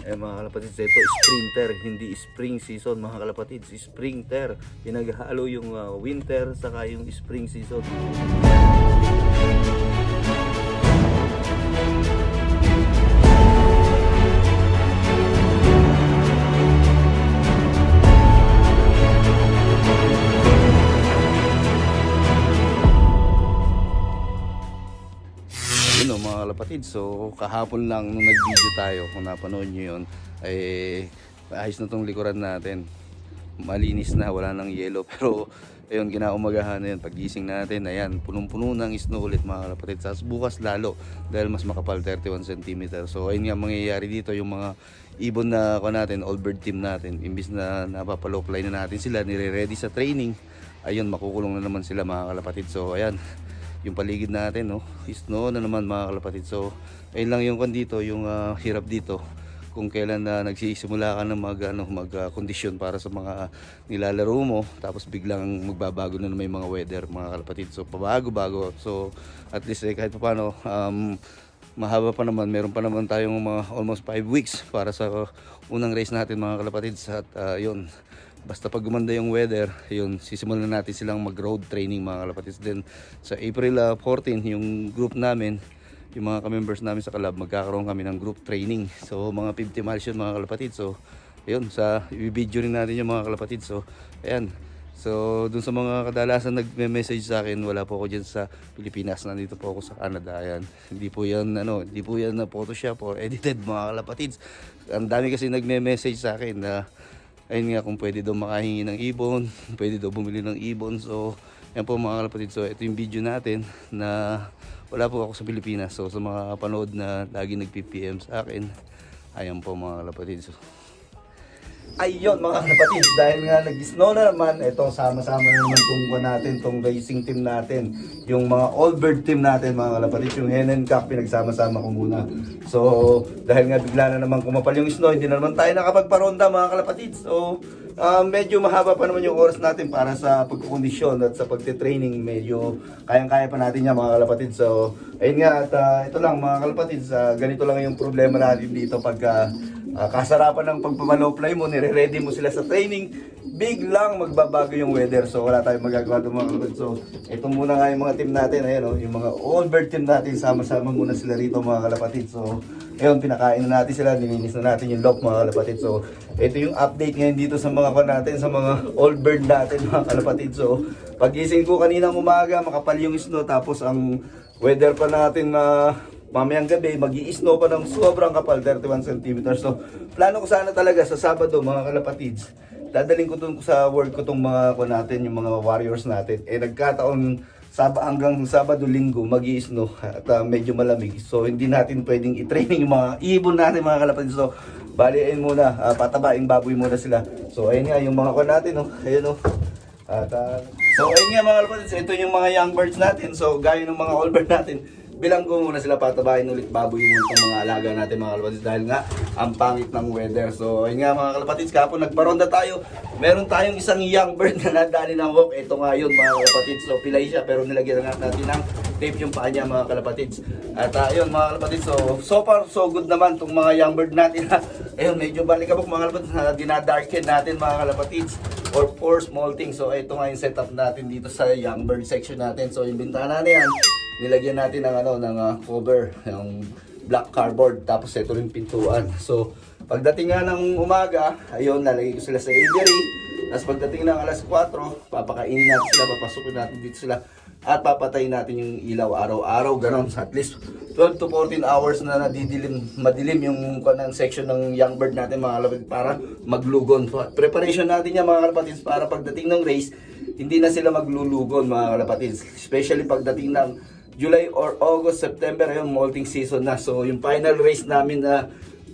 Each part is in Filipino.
Mga kalapatids, ito sprinter, hindi spring season mga kalapatids, sprinter. Pinaghalo yung winter saka yung spring season. Yun mga kalapatid, so kahapon lang nung nag-video tayo, kung napanood nyo yun, ay ayos na tong likuran natin, malinis na, wala nang yellow. Pero ayun, kinaumagahan na yun, pagising natin, ayan, punong-puno ng snow ulit mga kalapatid. Sa bukas lalo, dahil mas makapal, 31 cm. So ayun nga mangyayari dito, yung mga ibon na ko natin, all bird team natin, imbis na napapalow-fly na natin sila, nire-ready sa training, ayun, makukulong na naman sila mga kalapatid. So ayan, yung paligid natin, no, snow na naman mga kalapatid. So ayun lang yung dito, yung hirap dito kung kailan na nagsisimula ka ng mag-kondisyon para sa mga nilalaro mo, tapos biglang magbabago na may mga weather mga kalapatid. So pabago-bago, so at least kahit pa paano, mahaba pa naman, meron pa naman tayong mga almost 5 weeks para sa unang race natin mga kalapatid. At yun, basta pag gumanda yung weather, yun, sisimulan na natin silang mag-road training mga kalapatids. Then sa April 14, yung group namin, yung mga ka-members namin sa club, magkakaroon kami ng group training. So mga 50 miles yun mga kalapatids. So yun, sa i-video rin natin yung mga kalapatids. So ayan, so dun sa mga kadalasan nagme-message sa akin, wala po ako dyan sa Pilipinas, nandito po ako sa Canada. Ayan, hindi po yan na Photoshop or edited mga kalapatids. Ang dami kasi nagme-message sa akin na ayun nga, kung pwede daw makahingi ng ibon, pwede daw bumili ng ibon. So yan po mga kalapatid, so ito yung video natin na wala po ako sa Pilipinas. So sa mga kapanood na lagi nag-PPM sa akin, ayan po mga kalapatid. So ayun mga kalapatid, dahil nga nag-snow na naman, ito sama-sama na naman tong racing team natin, yung mga all bird team natin mga kalapatid, yung hen and cock, pinagsama-sama ko muna. So dahil nga bigla na naman kumapal yung snow, hindi na naman tayo nakapagparonda mga kalapatid. So medyo mahaba pa naman yung oras natin para sa pagkukondisyon at sa pagte-training. Medyo kayang-kaya pa natin yan mga kalapatid. So ayun nga, at ito lang mga kalapatid, ganito lang yung problema natin dito pagka kasarapan ng pagpapalow-fly mo, nire-ready mo sila sa training, biglang magbabago yung weather. So wala tayong magagawa doon mga kalapatid. So ito muna nga yung mga team natin, ayan, yung mga all bird team natin, sama-sama muna sila rito mga kalapatid. So ayun, pinakain na natin sila, nilinis na natin yung lock mga kalapatid. So ito yung update ngayon dito sa mga natin, sa mga all bird natin mga kalapatid. So pagising ko kaninang umaga, makapal yung snow, tapos ang weather pa natin na mamayang gabi, mag-i-snow pa ng sobrang kapal, 31 cm. So plano ko sana talaga sa Sabado mga kalapatids, dadaling ko dun sa work ko tong mga natin, yung mga warriors natin. Nagkataon hanggang Sabado, Linggo mag-i-snow at medyo malamig. So hindi natin pwedeng i-training yung mga ibon natin mga kalapatids. So baliin muna, patabaing baboy muna sila. So ayun nga yung mga natin, ayun At so ayun nga mga kalapatids, ito yung mga young birds natin. So gaya ng mga all bird natin, bilang ko muna sila, patabahin ulit, baboy muna itong mga alaga natin mga kalapatids, dahil nga ang pangit ng weather. So ayun nga mga kalapatids, kahapon nagparonda tayo, meron tayong isang young bird na nadali ng walk. Ito nga yun mga kalapatids, so pilay siya pero nilagyan nga natin ng tape yung paa niya mga kalapatids. At ayun mga kalapatids, so far so good naman itong mga young bird natin. Ayun, medyo balikabok mga kalapatids, na dinadarken natin mga kalapatids, or 4 small things. So ito nga yung setup natin dito sa young bird section natin. So yung bintana na yan, nilagyan natin ng cover, yung black cardboard, tapos ito rin pintuan. So pagdating nga ng umaga, ayun, lalagay ko sila sa aviary. Tapos pagdating ng alas 4, papakainin natin sila, papasukin natin dito sila, at papatayin natin yung ilaw araw-araw, ganon. At least 12 to 14 hours na madilim yung section ng young bird natin mga kalapatids, para maglugon. Preparation natin yan mga kalapatids, para pagdating ng race, hindi na sila maglulugon mga kalapatids. Especially pagdating ng July or August, September, ayun, molting season na. So yung final race namin na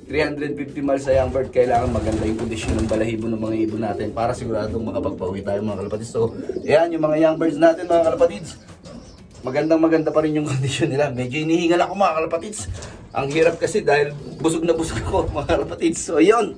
350 miles sa young bird, kailangan maganda yung kondisyon ng balahibo ng mga ibon natin para siguradong makapagpauwi tayo mga kalapatids. So ayan yung mga young birds natin mga kalapatids, maganda pa rin yung kondisyon nila. Medyo hinihingal ako mga kalapatids, ang hirap kasi dahil busog na busog ako mga kalapatids. So ayun.